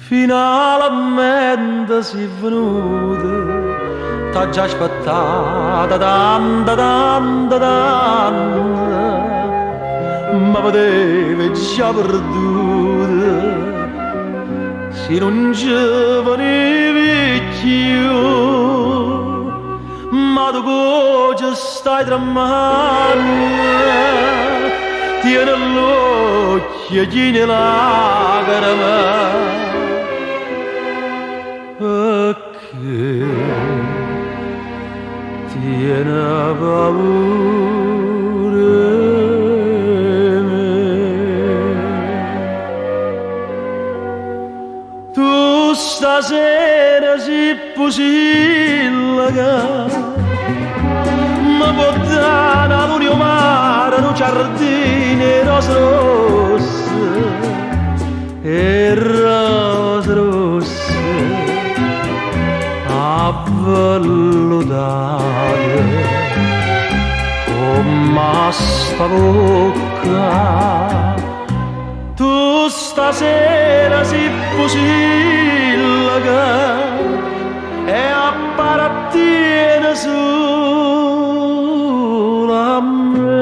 finalmente si venuta, t'ha già aspettata tanta, ma vedevi già perduta, se non ci venivi più, ma tu ci stai tremando, tieni l'occhio e tieni lacrime, perché tiene paura me. Tu stasera si possibile che mi portare all'unio mare, un giardino rose rosse e rose rosse avvelludate come sta bocca. Tu stasera si possibile che e appartiene solo a me.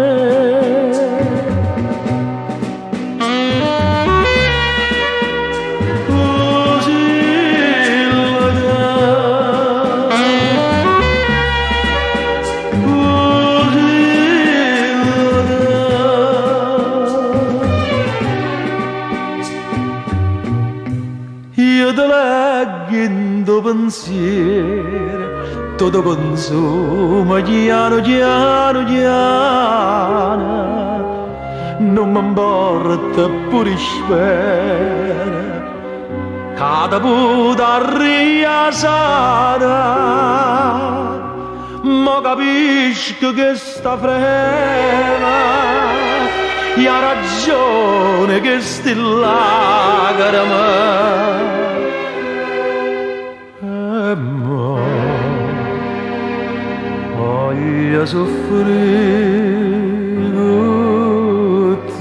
Io te leggo in tuo pensiero, tutto consuma piano, non mi importa pure spera, cada puta riasata, ma capisco che sta frena, e ha ragione che sti lacrime. Voglio soffrire con te.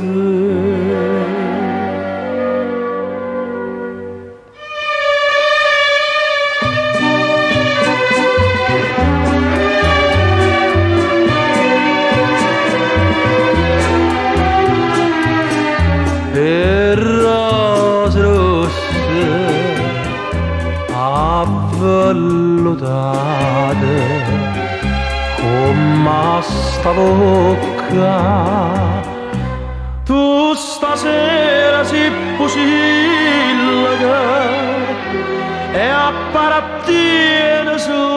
E rose rosse avvelludate come sta bocca. Tu stasera si possibile che e appartiene su